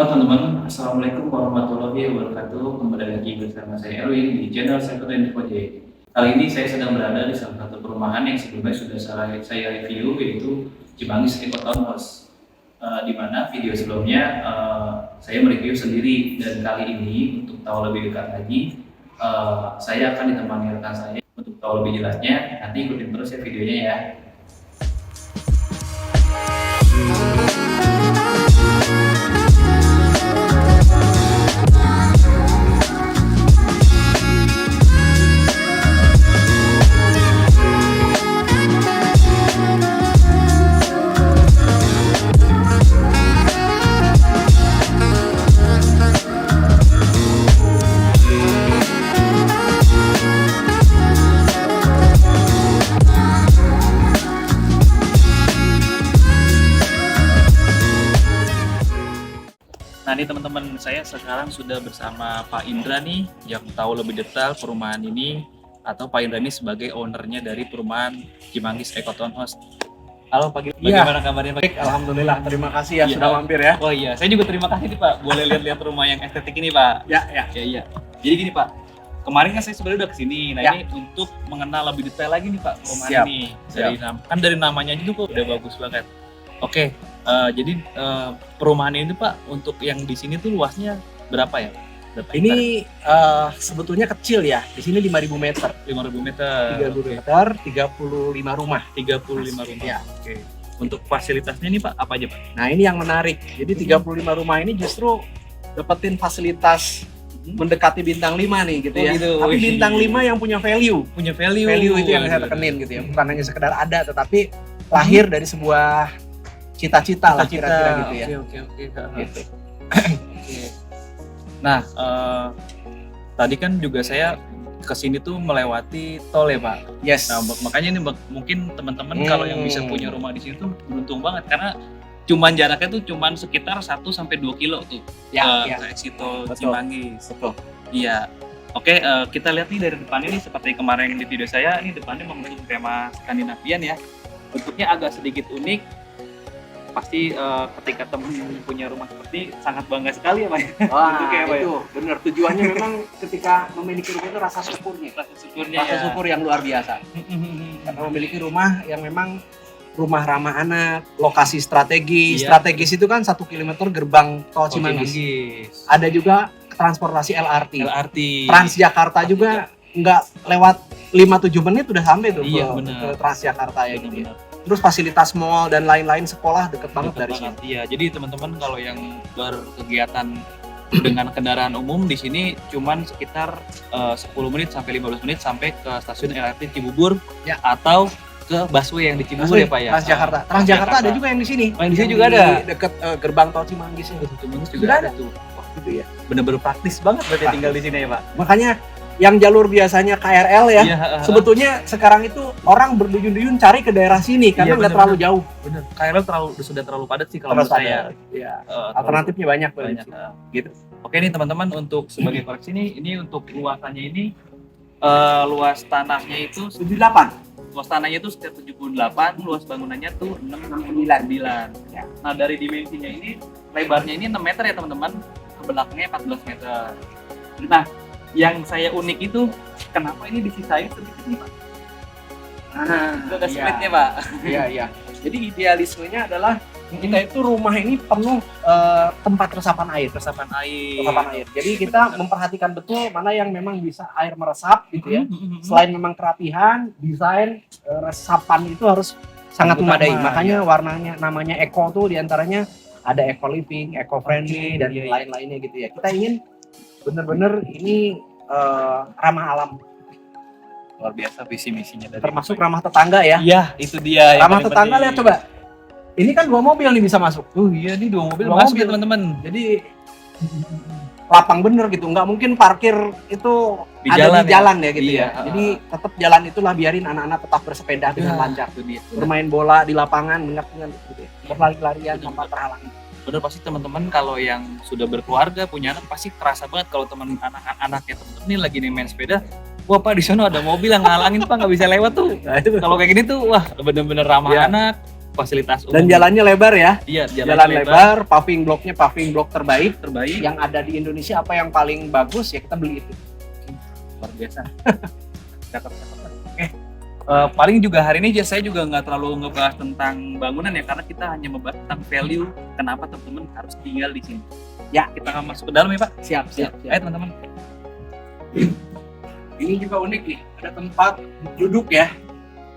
Halo teman-teman, Assalamualaikum warahmatullahi wabarakatuh. Kembali lagi bersama saya Erwin di channel Sekutu Info J. Kali ini saya sedang berada di salah satu perumahan yang sebelumnya sudah saya review, yaitu Cimanggis Ecotown House. Di mana video sebelumnya saya mereview sendiri, dan kali ini untuk tahu lebih dekat lagi, saya akan ditemani rekan saya untuk tahu lebih jelasnya. Nanti ikutin terus ya videonya ya. Nah ini teman-teman, saya sekarang sudah bersama Pak Indra nih, yang tahu lebih detail perumahan ini, atau Pak Indra ini sebagai ownernya dari perumahan Cimanggis Ecotown House. Halo Pak, bagaimana kabarnya Pak? Alhamdulillah, terima kasih ya Iya. sudah mampir ya. Oh iya, saya juga terima kasih nih Pak, boleh lihat-lihat rumah yang estetik ini Pak. Ya. Iya. Jadi gini Pak, kemarin kan saya sebenarnya udah kesini, nah Ya. ini untuk mengenal lebih detail lagi nih Pak perumahan Siap. ini. Dari namanya aja tuh kok udah bagus banget. Oke, jadi perumahan ini Pak, untuk yang di sini tuh luasnya berapa ya? Berapa Ini sebetulnya kecil ya. Di sini 5.000 meter. hektar? 5.000 meter. 3.000 Oke. meter, 35 rumah. 35 rumah. Ya. Oke. Untuk fasilitasnya nih Pak, apa aja Pak? Nah, ini yang menarik. Jadi 35 rumah ini justru dapetin fasilitas mendekati bintang 5 nih gitu Oh, ya. gitu. Tapi Wih. bintang 5 yang punya value. Punya value. Value itu yang saya Waduh. tekenin gitu ya. Bukan hanya sekedar ada, tetapi lahir dari sebuah cita-cita lah kira-kira gitu ya. Oke. Gitu. Oke. Nah, tadi kan juga saya kesini tuh melewati tol ya Pak. Yes. Nah, makanya ini mungkin teman-teman kalau yang bisa punya rumah di sini tuh beruntung banget, karena jaraknya tuh cuman sekitar 1-2 kilo tuh Ya. ke exit tol Betul. Cimanggis. Betul. Iya. Oke, kita lihat nih dari depannya nih, seperti kemarin di video saya, ini depannya mengusung tema Skandinavian ya. Bentuknya agak sedikit unik. Pasti ketika teman punya rumah seperti sangat bangga sekali ya Pak. Wah, Bentuknya ya, Pak, ya? itu benar. Tujuannya memang ketika memiliki rumah itu rasa syukurnya. Rasa syukurnya Rasa ya. syukur yang luar biasa. Karena memiliki rumah yang memang rumah ramah anak, lokasi strategis. Iya. Strategis itu kan 1 kilometer gerbang tol Cimanggis. Ada juga transportasi LRT. LRT. Transjakarta juga nggak lewat 5-7 menit udah sampai tuh Iya, ke benar. Transjakarta ya gitu ya. Benar-benar. Terus fasilitas mall dan lain-lain, sekolah deket banget dari sini. Iya, jadi teman-teman kalau yang berkegiatan dengan kendaraan umum di sini cuman sekitar 10 menit sampai 15 menit sampai ke stasiun LRT Cibubur Ya. atau ke busway yang di Cibubur ya Pak ya. Transjakarta. Transjakarta ada juga yang di sini. Oh, yang di sini juga ada. Deket gerbang tol Cimanggis ini. Cimanggis Sudah juga ada. ada tuh. Wah, Gitu ya. bener-bener praktis banget berarti Praktis. tinggal di sini ya Pak. Makanya yang jalur biasanya KRL ya, Iya, sebetulnya sekarang itu orang berduyun-duyun cari ke daerah sini karena Iya, nggak terlalu jauh. bener. KRL sudah terlalu padat sih kalau Terus menurut saya. Ya. Terlalu Alternatifnya banyak banyak. Gitu. Oke nih teman-teman, untuk sebagai koreksi nih, ini untuk luasannya ini luas tanahnya itu 78. luas tanahnya itu sekitar 78, luas bangunannya tuh 69. Ya. Nah dari dimensinya ini, lebarnya ini 6 meter ya teman-teman, ke belakangnya 14 meter. Nah yang saya unik itu, kenapa ini disisain sedikit nih Pak? Ada Iya. splitnya Pak. Iya. Jadi idealismenya adalah kita itu rumah ini penuh tempat resapan air. Resapan air. Resapan air. Jadi kita memperhatikan betul mana yang memang bisa air meresap gitu ya. Selain memang kerapihan, desain resapan itu harus sangat Utama, memadai. Makanya ya. warnanya namanya eco tuh diantaranya ada eco living, eco friendly, dan iya. lain-lainnya gitu ya. Kita ingin benar-benar ini ramah alam, Luar biasa visi misinya dari termasuk ramah tetangga ya. Iya, itu dia. yang Ramah paling tetangga penting. lihat coba. Ini kan 2 mobil nih bisa masuk. Iya nih 2 mobil Dua masuk mobil. ya teman-teman. Jadi lapang bener gitu, nggak mungkin parkir itu Di ada jalan di ya? jalan ya gitu Iya, ya. Jadi tetap jalan itulah, biarin anak-anak tetap bersepeda dengan lancar. Itu dia. Bermain bola di lapangan dengan gitu ya. Berlari-larian Betul, tanpa betul. terhalang. Bener, pasti teman-teman kalau yang sudah berkeluarga punya anak pasti kerasa banget kalau teman anak-anaknya teman-teman ini lagi nih main sepeda, wah Pak di sana ada mobil yang ngalangin Pak, nggak bisa lewat tuh. Nah, itu Kalau kayak gini tuh wah bener-bener ramah Iya. anak, fasilitas umum. Dan jalannya lebar ya. Iya, Jalan lebar, paving blocknya paving block terbaik. terbaik. Yang ada di Indonesia apa yang paling bagus ya kita beli itu. Luar biasa. Cakep. Oke. Paling juga hari ini saya juga nggak terlalu ngebahas tentang bangunan ya, karena kita hanya membahas tentang value kenapa teman-teman harus tinggal di sini. Ya, Kita akan masuk ke dalam ya Pak. siap. Ayo teman-teman. Ini juga unik nih, ada tempat duduk ya.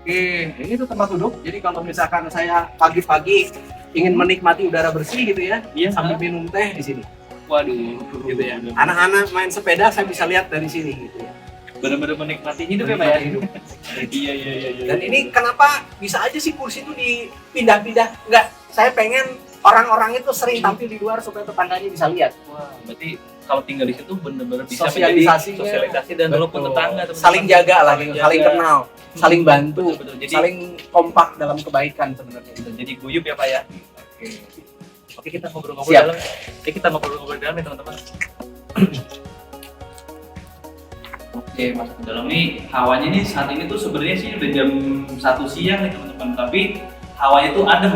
Oke, ini tuh tempat duduk. Jadi kalau misalkan saya pagi-pagi ingin menikmati udara bersih gitu ya, Iya. sambil minum teh di sini. Waduh, gitu ya. Anak-anak main sepeda saya bisa lihat dari sini gitu ya. Benar-benar menikmati hidup ya Pak ya. Hidup. Iya. Dan ini kenapa bisa aja sih kursi itu dipindah-pindah? Enggak, saya pengen orang-orang itu sering tampil di luar supaya tetangganya bisa lihat. Wah, berarti kalau tinggal di situ benar-benar bisa Sosialisasinya. menjadi sosialisasi dan walaupun Betul. tetangga teman-teman. Saling jaga lah, Saling saling jaga. kenal, saling bantu, Betul. Jadi saling kompak dalam kebaikan sebenarnya. jadi guyup ya Pak ya. Oke, kita ngobrol-ngobrol Siap. dalam. Kita ngobrol-ngobrol dalam ya teman-teman. Oke, masuk ke dalam nih. Hawanya nih saat ini tuh sebenarnya sih udah jam 1 siang nih teman-teman, tapi hawanya tuh adem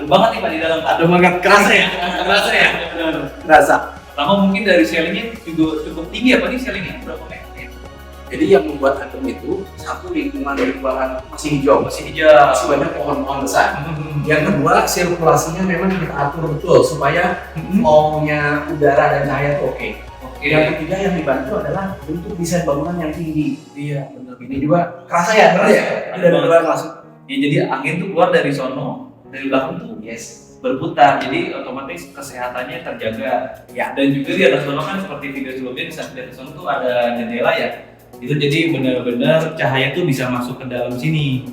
banget nih Pak di dalam. Ada banget Kerasa ya? Kerasa ya? Benar. Rasa. Pertama mungkin dari ceilingnya juga cukup tinggi apa nih ceilingnya? Berapa meter? Jadi yang membuat adem itu satu lingkungan masih hijau, Masih hijau. masih banyak pohon-pohon besar. Yang kedua sirkulasinya memang kita atur betul supaya flow-nya udara dan cahaya itu oke. Oke. Yang ketiga yang dibantu adalah bentuk desain bangunan yang tinggi. Iya, benar. Ini juga kerasa ya, benar ya? Ini dari luar masuk. Ya, jadi angin tuh keluar dari sono, dari belakang tuh Yes. berputar, jadi otomatis kesehatannya terjaga. Ya. Dan juga di atas sono kan seperti video sebelumnya, di saat di atas sono tuh ada jendela ya. Itu jadi benar-benar cahaya tuh bisa masuk ke dalam sini.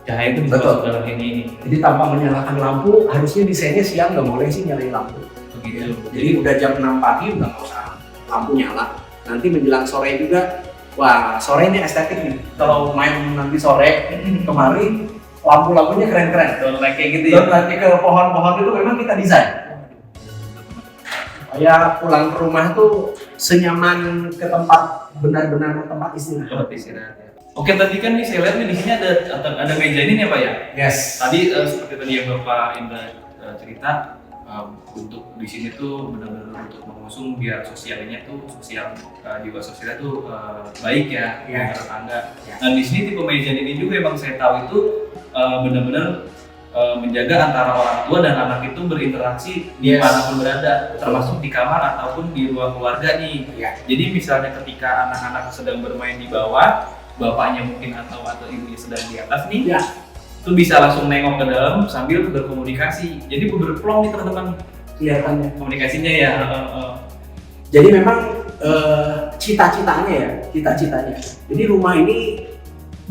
Cahaya itu bisa Betul. masuk ke dalam ini. Jadi tanpa menyalakan lampu, harusnya desainnya siang nggak boleh sih nyalain lampu. Begitu. Jadi udah jam 6 pagi udah nggak usah lampu nyala. Nanti menjelang sore juga, wah sore ini estetik nih. Kalau main nanti sore kemari, lampu-lampunya keren-keren. Kayak gitu ya. Dan nanti ke pohon-pohon itu memang kita desain. Supaya pulang ke rumah tuh senyaman ke tempat benar-benar tempat istirahat. Tempat istirahat ya. Oke, tadi kan nih saya lihat nih di sini ada meja ini nih Pak ya. Yes. Tadi seperti tadi yang Bapak Indra cerita, untuk di sini tuh benar-benar untuk mengusung biar sosialnya tuh jiwa sosialnya tuh baik ya, Ya. tetangga. Ya. Nah di sini tipe meja ini juga emang saya tahu itu benar-benar menjaga antara orang tua dan anak itu berinteraksi Yes. dimanapun berada, termasuk di kamar ataupun di ruang keluarga nih. Ya. Jadi misalnya ketika anak-anak sedang bermain di bawah, bapaknya mungkin atau ibunya sedang di atas nih, Ya. itu bisa langsung nengok ke dalam sambil berkomunikasi. Jadi berpeluang nih teman-teman Kelihatannya. komunikasinya ya. Jadi memang cita-citanya. Jadi rumah ini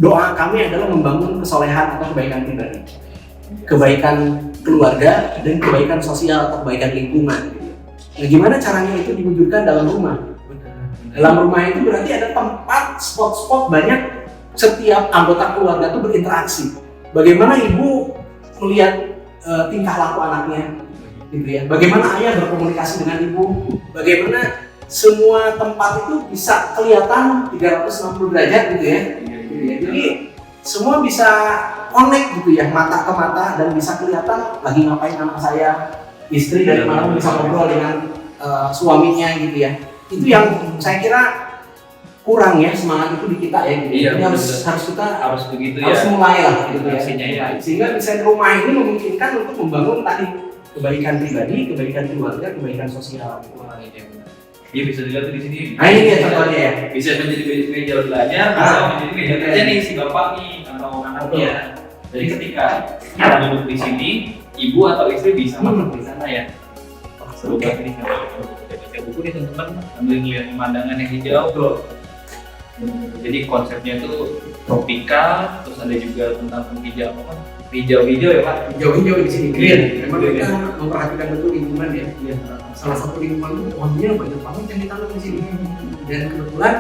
doa kami adalah membangun kesolehan atau kebaikan pribadi, kebaikan keluarga dan kebaikan sosial atau kebaikan lingkungan. Nah, gimana caranya itu diwujudkan dalam rumah? Dalam rumah itu berarti ada tempat spot-spot banyak setiap anggota keluarga itu berinteraksi. Bagaimana ibu melihat tingkah laku anaknya, gitu ya? Bagaimana ayah berkomunikasi dengan ibu? Bagaimana semua tempat itu bisa kelihatan 360 derajat gitu ya? Jadi semua bisa connect gitu ya, mata ke mata, dan bisa kelihatan lagi ngapain anak saya, istri dari mana bisa ngobrol dengan suaminya gitu ya. Itu yang saya kira kurang ya, semangat itu di kita ya gitu. Iya, Jadi harus betul. kita Harus begitu harus ya. mulai lah gitu ya. Interaksinya ya. Sehingga desain rumah ini memungkinkan untuk membangun tadi kebaikan pribadi, kebaikan keluarga, kebaikan sosial. Wah, iya benar. Iya bisa dilihat tuh di sini. Nah ini dia contohnya ya. Bisa menjadi meja belajar atau menjadi meja kerja nih si bapak nih atau anaknya. Jadi ketika kita duduk di sini, ibu atau istri bisa masuk di sana ya. Wah, seru banget ini kalau baca buku nih teman-teman, sambil ngeliat pemandangan yang hijau. Jadi konsepnya tuh tropikal, terus ada juga tentang penghijau apa? Hijau-hijau ya Pak. Jauh-jauh di sini green. Memang Green. kita memperhatikan betul lingkungan ya. Salah satu lingkungan itu pohonnya banyak banget yang ditanam di sini. Dan kebetulan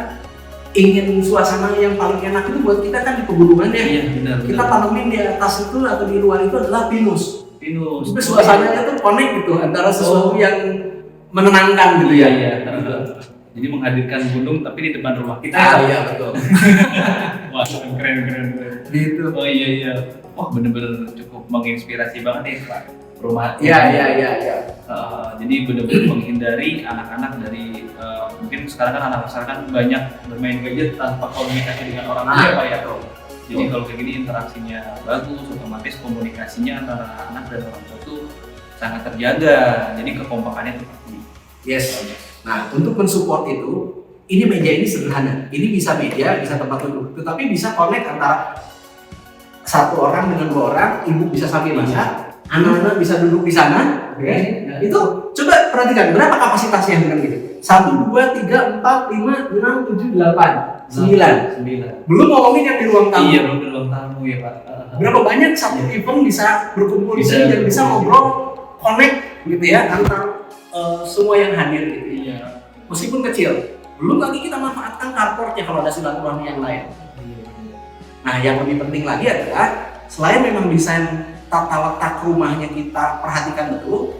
ingin suasana yang paling enak itu buat kita kan di pegunungan ya. Iya benar. Kita tanemin di atas itu atau di luar itu adalah pinus. pinus. Tapi suasananya tuh connect gitu antara sesuatu yang menenangkan gitu ya. Iya. Jadi menghadirkan gunung tapi di depan rumah kita. Iya betul. Wah keren. Gitu. Oh iya. Wah bener-bener cukup menginspirasi banget nih Pak perumahan. Iya. Jadi benar-benar menghindari anak-anak dari mungkin sekarang kan anak sekarang kan banyak bermain gadget tanpa komunikasi dengan orang tua Pak ya. Jadi kalau kayak gini interaksinya bagus, otomatis komunikasinya antara anak dan orang tua itu sangat terjaga. Jadi kekompakannya tetap tinggi. Yes. Nah, untuk mensupport itu, ini meja ini sederhana. Ini bisa meja, bisa tempat duduk, tetapi bisa connect antara satu orang dengan dua orang. Ibu bisa sambil masak, anak-anak bisa duduk di sana. Okay. Itu coba perhatikan berapa kapasitasnya dengan gitu. 1, 2, 3, 4, 5, 6, 7, 8, 9. Belum ngomongin yang di ruang tamu. Iya, belum di ruang tamu ya Pak. Berapa banyak satu event bisa berkumpul di sini dan bisa ngobrol, connect gitu ya antar semua yang hadir gitu. Iya. Meskipun kecil. Belum lagi kita manfaatkan carportnya kalau ada silaturahmi yang lain. Nah, yang lebih penting lagi adalah selain memang desain tata letak rumahnya kita perhatikan betul,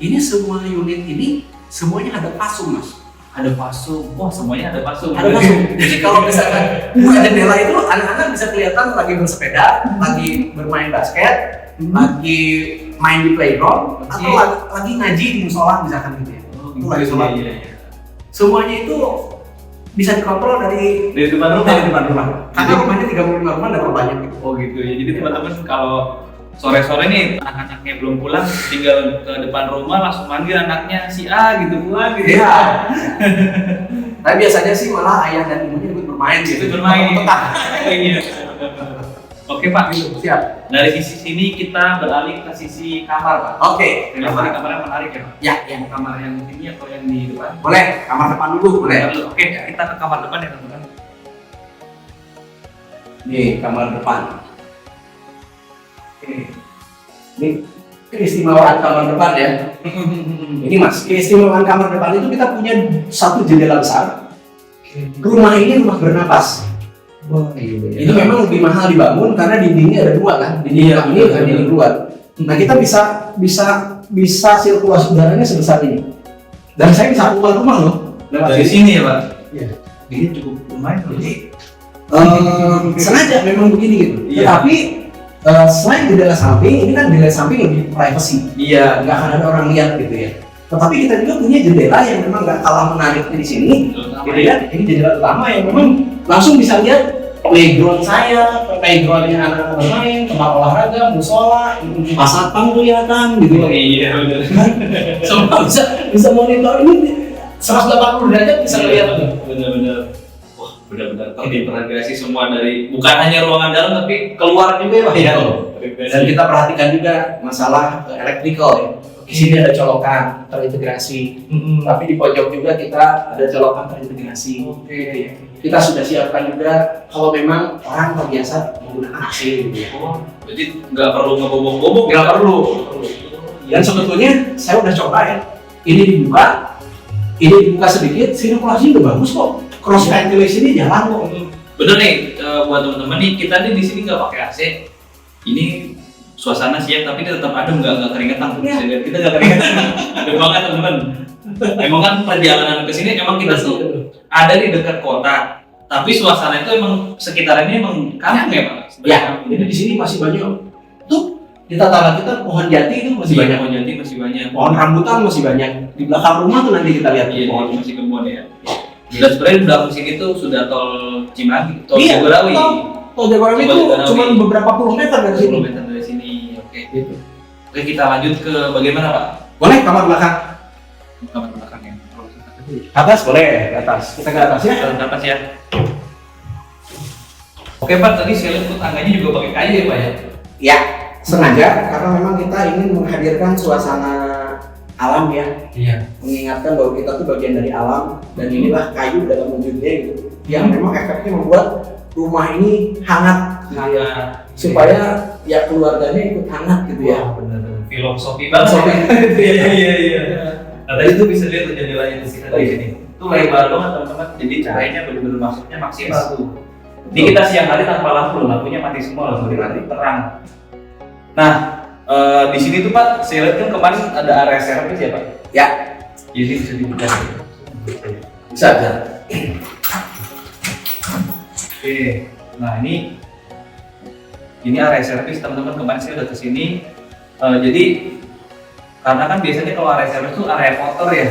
ini semua unit ini semuanya ada pasung, Mas. Ada pasung. Wah, semuanya ada pasung. Ada pasung. Jadi kalau misalkan buka jendela itu anak-anak bisa kelihatan lagi bersepeda, lagi bermain basket, lagi main di playground, atau lagi ngaji di musola misalkan gitu ya. Itu lagi sholat. Iya. Semuanya itu bisa dikontrol dari depan rumah. Karena rumahnya 35 rumah dan banyak gitu. Oh gitu ya. Jadi teman-teman kalau sore-sore nih anak-anaknya belum pulang, tinggal ke depan rumah langsung manggil anaknya si A gitu pulang gitu. Iya. Tapi biasanya sih malah ayah dan ibunya ikut bermain gitu. Bermain. Iya. Oke Pak, Siap. dari sisi sini kita beralih ke sisi kamar Pak. Oke. Kamarnya menarik ya Pak? Ya. Yang kamar yang sini atau yang di depan? Boleh. Kamar depan dulu boleh. Oke, kita ke kamar depan ya teman-teman. Nih kamar depan. Oke. Ini keistimewaan kamar depan ya. Ini Mas, keistimewaan kamar depan itu kita punya satu jendela besar. Rumah ini rumah bernapas. Ini memang lebih mahal dibangun karena dindingnya ada dua kan, dinding ini dan dinding luar. Nah kita bisa sirkulasi udaranya sebesar ini. Dan saya bisa keluar rumah loh lewat Dari sini ya Pak? Iya. Ini cukup lumayan loh. Jadi sengaja memang begini gitu. Iya. Tetapi selain jendela samping, ini kan jendela samping lebih privacy. Iya. Nggak akan ada orang lihat gitu ya. Tetapi kita juga punya jendela yang memang nggak kalah menariknya di sini. Gitu ya. Ini jendela utama yang memang langsung bisa lihat playground saya, playgroundnya anak-anak bermain, tempat olahraga, musola, Pak Satpam kelihatan gitu. Oh, iya benar. Semua bisa monitor ini 180 derajat bisa lihat. Benar-benar. Wah, benar-benar terintegrasi semua dari bukan hanya ruangan dalam tapi keluar juga ya Pak ya. Dan kita perhatikan juga masalah electrical ya. Di sini ada colokan terintegrasi, tapi di pojok juga kita ada colokan terintegrasi. Kita sudah siapkan juga kalau memang orang terbiasa menggunakan AC gitu ya. Oh, jadi nggak perlu ngebobok-bobok. Nggak perlu. Dan sebetulnya saya udah coba ya. Ini dibuka sedikit, sirkulasi udah bagus kok. Cross ventilation ini jalan kok. Bener nih, buat teman-teman nih kita nih di sini nggak pakai AC. Ini suasana siang tapi kita tetap adem, nggak keringetan tuh. Bisa lihat kita nggak keringetan. Adem banget teman-teman. Emang kan perjalanan ke sini emang kita tuh ada di dekat kota, tapi suasana itu emang sekitarnya emang kampung ya Pak? Ya, jadi di sini masih banyak tuh di tetangga kita pohon jati itu masih banyak. Pohon jati masih banyak. Pohon rambutan masih banyak. Di belakang rumah tuh nanti kita lihat pohon masih kebun ya. Dan sebenarnya di belakang sini tuh sudah tol Cimahi, tol Jagorawi. Tol Jagorawi itu cuma beberapa puluh meter dari sini. Dari sini, oke. Gitu. Oke, kita lanjut ke bagaimana Pak? Boleh kamar belakang. Kamar belakang ya. Atas boleh, atas. Kita ke atas ya. Ke atas ya. Oke Pak, tadi saya lihat tangganya juga pakai kayu ya Pak ya? Ya, sengaja karena memang kita ingin menghadirkan suasana alam ya. Iya. Mengingatkan bahwa kita tuh bagian dari alam dan inilah kayu dalam wujudnya gitu. Yang memang efeknya membuat rumah ini hangat. Supaya ya keluarganya ikut hangat gitu ya. Benar. Filosofi banget. Iya. Nah tadi tuh bisa lihat jendelanya di sini di sini. Itu lebar banget teman-teman. Jadi cahayanya benar-benar masuknya maksimal tuh. Ini kita siang hari tanpa lampu, lampunya mati semua, lampu mati terang. Nah, di sini tuh Pak, saya lihat kan kemarin ada area servis ya Pak? Ya. Jadi bisa dibuka. Bisa. Oke. Nah ini Ini area servis teman-teman, kemarin saya udah kesini. Jadi karena kan biasanya kalau area servis itu area kotor ya,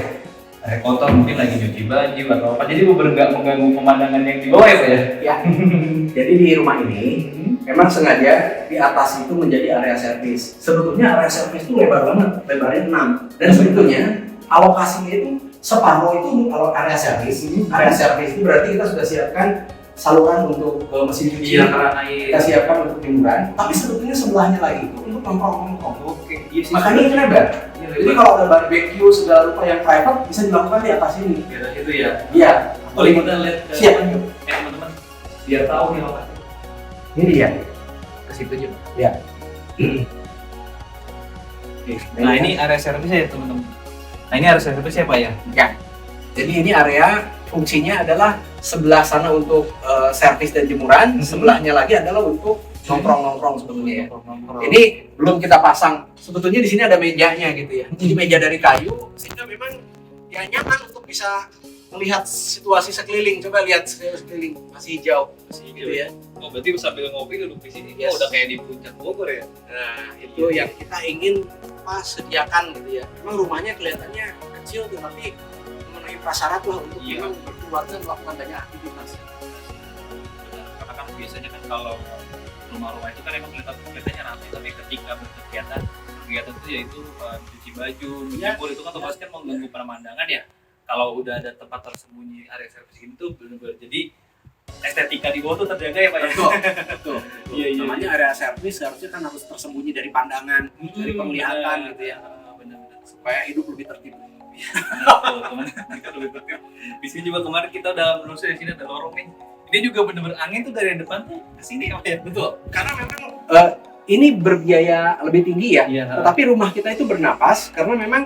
area kotor mungkin lagi nyuci baju atau apa, jadi nggak mengganggu pemandangan yang di bawah ya Pak ya? Ya. Jadi di rumah ini memang sengaja di atas itu menjadi area servis. Sebetulnya area servis itu lebar banget, lebarnya 6. Dan sebetulnya alokasinya itu separuh itu kalau area servis. Area servis itu berarti kita sudah siapkan saluran untuk mesin cuci, keran air. kita siapkan untuk jemuran. Tapi sebetulnya sebelahnya lagi itu untuk nongkrong-nongkrong. Oke, iya sih. Makanya ini lebar. Jadi kalau ada barbecue segala rupa yang private bisa dilakukan di atas ini. Di atas itu ya. Iya. Boleh kita lihat ke Siap. depan yuk, teman-teman, biar tahu nih lokasi. Ini dia. Ke situ aja. Ya. Oke. Nah ini area servisnya ya teman-teman. Nah ini area servisnya Pak ya? Ya. Jadi ini area fungsinya adalah sebelah sana untuk servis dan jemuran, sebelahnya lagi adalah untuk nongkrong-nongkrong sebetulnya ya. Ini belum kita pasang. Sebetulnya di sini ada mejanya gitu ya. Jadi meja dari kayu sehingga memang ya nyaman untuk bisa melihat situasi sekeliling. Coba lihat sekeliling masih hijau, Masih gitu ya. Oh berarti sambil ngopi duduk di sini, Yes. udah kayak di puncak Bogor ya? Nah, itu yang kita ingin sediakan gitu ya. Memang rumahnya kelihatannya kecil tetapi memenuhi prasyarat lah untuk Iya. memang berkeluarga melakukan banyak aktivitas. Karena kan biasanya kan kalau rumah-rumah itu kan emang kelihatannya ramai, tapi ketika berkegiatan itu yaitu cuci baju, menjemur itu kan otomatis kan mengganggu pemandangan ya. Kalau udah ada tempat tersembunyi area servis ini tuh benar-benar jadi estetika di bawah tuh terjaga ya Pak ya. Betul. Iya, iya. Namanya area servis harusnya kan harus tersembunyi dari pandangan, dari penglihatan gitu ya. Benar-benar. Supaya hidup lebih tertib. Teman-teman kita lebih tertib. Di sini juga kemarin kita udah menelusuri, di sini ada lorong nih. Ini juga benar-benar angin tuh dari yang depan tuh ke sini ya. Betul. Karena memang ini berbiaya lebih tinggi ya. Iya. Tetapi rumah kita itu bernapas karena memang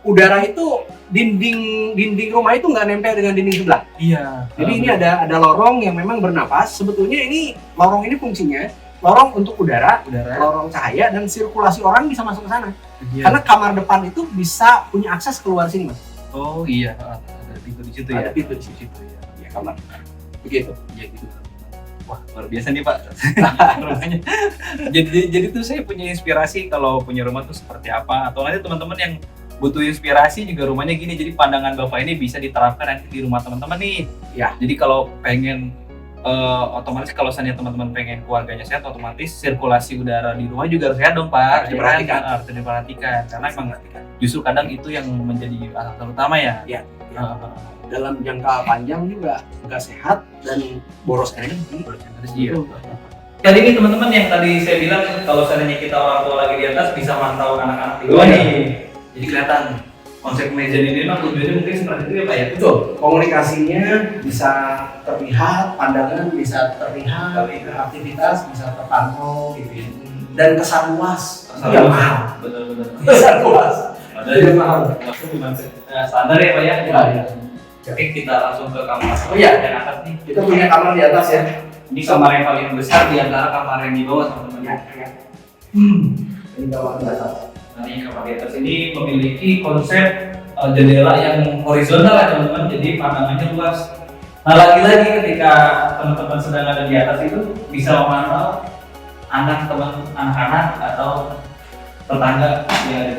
udara itu dinding rumah itu nggak nempel dengan dinding sebelah. Iya. Jadi ini ada lorong yang memang bernapas. Sebetulnya ini lorong ini fungsinya lorong untuk udara, lorong cahaya dan sirkulasi orang bisa masuk ke sana. Iya. Karena kamar depan itu bisa punya akses keluar sini, Mas. Oh iya, ada pintu di situ ya. Ada pintu di situ ya. Ya kamar. Begitu. Ya gitu. Wah luar biasa nih Pak rumahnya. Jadi tuh saya punya inspirasi kalau punya rumah tuh seperti apa. Atau nanti teman-teman yang butuh inspirasi juga rumahnya gini. Jadi pandangan Bapak ini bisa diterapkan nanti di rumah teman-teman nih. Ya. Jadi kalau pengen otomatis kalau misalnya teman-teman pengen keluarganya sehat, otomatis sirkulasi udara di rumah juga harus sehat dong Pak. Harus diperhatikan. Harus diperhatikan. Karena emang justru kadang itu yang menjadi alasan utama ya. Ya. Dalam jangka panjang juga nggak sehat dan boros energi. Iya. Tadi ini teman-teman yang tadi saya bilang kalau seandainya kita orang tua lagi di atas bisa mantau anak-anak di bawah nih. Jadi kelihatan konsep meja ini memang tujuannya mungkin seperti itu ya Pak ya. Betul. Komunikasinya bisa terlihat, pandangan bisa terlihat, aktivitas bisa terpantau gitu ya. Dan kesan luas itu yang mahal. Betul-betul. Kesan luas. Ada Itu yang mahal. standar ya Pak ya. Ya. Oke kita langsung ke kamar. Oh iya. Yang atas nih. Kita punya kamar di atas ya. Ini kamar yang paling besar di antara kamar yang di bawah teman-teman. Ya. Ini kamar di atas. Nah, ini kamar di atas ini memiliki konsep jendela yang horizontal ya teman-teman, jadi pandangannya luas. Nah lagi-lagi ketika teman-teman sedang ada di atas itu bisa memantau anak-anak atau tetangga yang ada.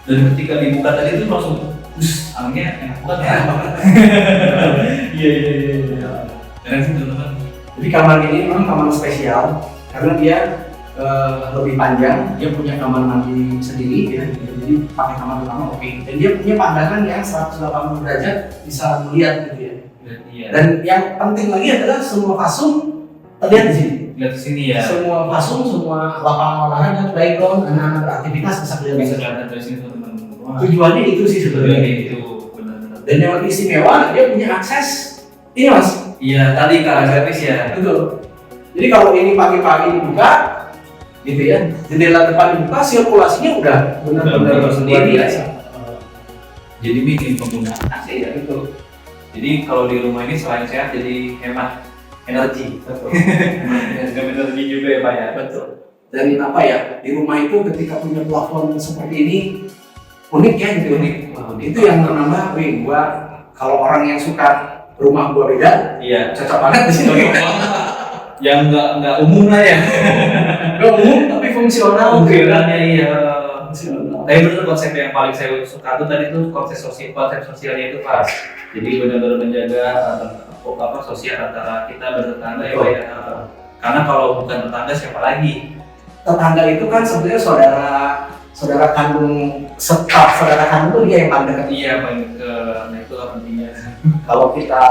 Dan ketika dibuka tadi itu langsung, anginnya enak banget ya. Iya. Keren sih teman-teman. Jadi kamar ini memang kamar spesial karena dia lebih panjang, dia punya kamar mandi sendiri ya, jadi pakai kamar utama oke. Dan dia punya pandangan yang 180 derajat bisa melihat gitu ya. Iya. Dan yang penting lagi adalah semua fasum terlihat di sini. Lihat ke sini ya. Semua fasum, semua lapangan olahraga, playground, anak-anak beraktivitas bisa kelihatan. Bisa kelihatan dari sini teman-teman. Tujuannya itu sih sebenarnya. Itu benar-benar. Dan yang lebih istimewa dia punya akses ini Mas. Iya tadi ke arah servis ya. Betul. Jadi kalau ini pagi-pagi dibuka, gitu ya, jendela depan dibuka, sirkulasinya udah benar-benar sendiri ya. biasa. Jadi minim penggunaan AC ya. Betul. Jadi kalau di rumah ini selain sehat jadi hemat energi. Betul. Hemat energi juga ya Pak ya. Betul. Dan apa ya, di rumah itu ketika punya plafon seperti ini unik ya, gitu. Unik. Itu yang menambah, gua kalau orang yang suka rumah gua beda, Iya. cocok banget di sini. yang nggak umum lah ya. Nggak umum tapi fungsional. Fungsionalnya iya. Fungsional. Tapi bener konsep yang paling saya suka tuh tadi tuh konsep sosialnya itu pas. Jadi benar-benar menjaga sosial antara kita bertetangga ya Pak ya. Karena kalau bukan tetangga siapa lagi? Tetangga itu kan sebenarnya saudara kandung saudara kandung tuh dia yang paling dekat. Iya paling dekat. Nah itu lah pentingnya. Kalau kita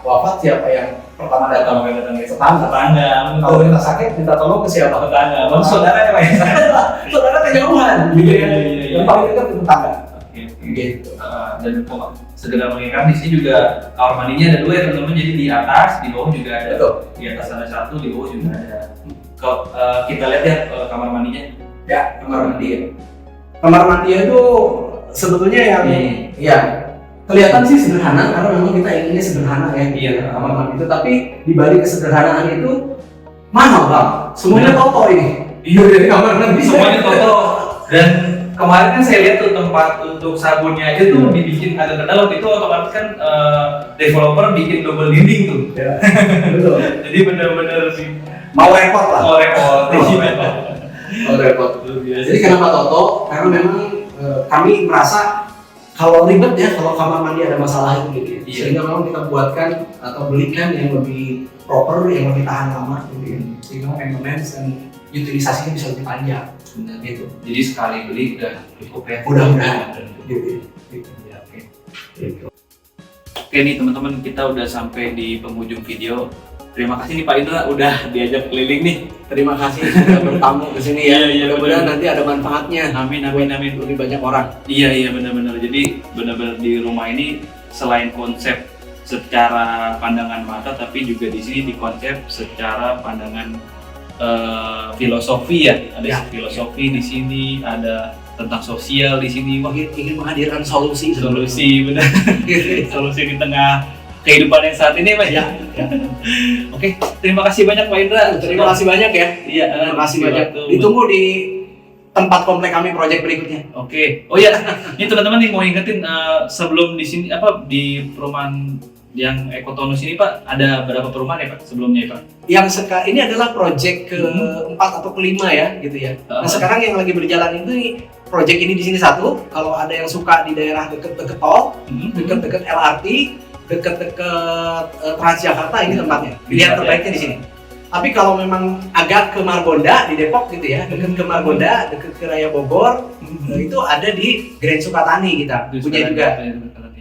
wafat siapa yang pertama datang? Tetangga. Kalau kita sakit minta tolong ke siapa? Tetangga. Bang saudara ya Pak ya. Saudara kejauhan. Gitu ya. Yang paling dekat itu tetangga. Gitu. Dan segera mengingat di sini juga kamar mandinya ada 2 ya teman-teman, jadi di atas, di bawah juga ada. Betul. Di atas ada 1, di bawah juga ada. Kalau kita lihat ya kamar mandinya. Ya, kamar mandi ya. Kamar mandi itu sebetulnya yang ya kelihatan sih sederhana karena memang kita inginnya sederhana ya. Iya. Kamar mandi itu, tapi di balik kesederhanaan itu mahal Bang. Semuanya toto ini. Iya dari kamar mandi. Semuanya toto. Dan kemarin kan saya lihat tuh tempat untuk sabunnya aja tuh dibikin agak ke dalam, itu otomatis kan developer bikin double dinding tuh. Ya, betul. Jadi benar-benar Mau repot lah. mau repot. Mau repot. Jadi kenapa toto? Karena memang kami merasa kalau ribet ya kalau kamar mandi ada masalah gitu ya. Iya. Sehingga memang kita buatkan atau belikan yang lebih proper, yang lebih tahan lama gitu ya. Sehingga maintenance dan utilisasinya bisa lebih panjang. Gitu. Jadi sekali beli udah cukup ya. Mudah-mudahan. Gitu. Ya, oke. Oke nih teman-teman, kita udah sampai di penghujung video. Terima kasih nih Pak Indra udah diajak keliling nih. Terima kasih sudah bertamu ke sini ya. Iya, Mudah-mudahan benar. nanti ada manfaatnya. Amin. Lebih banyak orang. Iya benar-benar. Jadi benar-benar di rumah ini selain konsep secara pandangan mata, tapi juga di sini dikonsep secara pandangan filosofi ya. Ada Ya. filosofi di sini, ada tentang sosial di sini. Wah, Ingin menghadirkan solusi. benar. Solusi di tengah kehidupan yang saat ini Pak ya. Oke, terima kasih banyak Pak Indra. Terima kasih banyak ya. Iya, Terima kasih banyak. Ditunggu di tempat komplek kami proyek berikutnya. Oke. Oh ya, ini teman-teman nih mau ingetin sebelum di sini di perumahan yang Ekotonus ini Pak, ada berapa perumahan ya Pak sebelumnya ya Pak? Ini adalah proyek ke-4 atau ke-5 ya gitu ya. Nah sekarang yang lagi berjalan itu proyek ini di sini 1. Kalau ada yang suka di daerah deket-deket tol, deket-deket LRT, deket-deket Transjakarta, ini tempatnya. Pilihan terbaiknya di sini. Tapi kalau memang agak ke Margonda di Depok gitu ya, deket ke Margonda, deket ke Raya Bogor, itu ada di Grand Sukatani kita punya juga.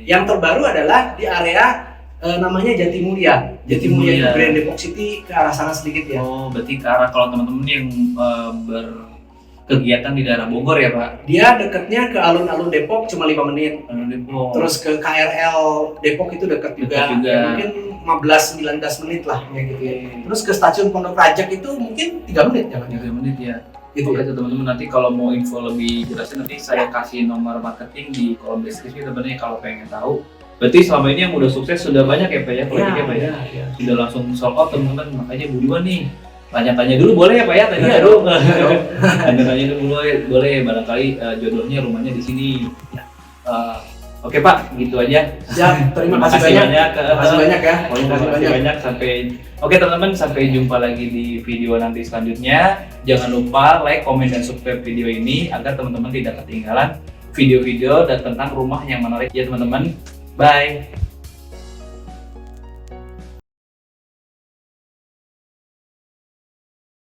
Yang terbaru adalah di area namanya Jatimulya. Jatimulya itu Grand Depok City, ke arah sana sedikit ya. Oh, berarti ke arah kalau teman-teman yang berkegiatan di daerah Bogor ya Pak? Dia dekatnya ke alun-alun Depok cuma 5 menit. Depok. Terus ke KRL Depok itu dekat juga. Ya, mungkin 15-19 menit lah ya gitu ya. Terus ke stasiun Pondok Rajak itu mungkin 3 menit ya. 3 menit ya. Gitu Oke ya. teman-teman, nanti kalau mau info lebih jelasnya nanti saya kasih nomor marketing di kolom deskripsi teman-teman kalau pengen tahu. Berarti selama ini yang udah sukses sudah banyak ya Pak ya proyeknya Pak ya? Sudah langsung sold out teman-teman, makanya buruan nih tanya-tanya dulu boleh ya Pak ya? Tanya dulu. Tanya-tanya dulu boleh barangkali jodohnya rumahnya di sini. Oke Pak, gitu aja. Siap, terima kasih banyak. Terima kasih banyak ya. Terima kasih banyak Oke teman-teman, sampai jumpa lagi di video nanti selanjutnya. Jangan lupa like, komen, dan subscribe video ini agar teman-teman tidak ketinggalan video-video dan tentang rumah yang menarik ya teman-teman. Bye.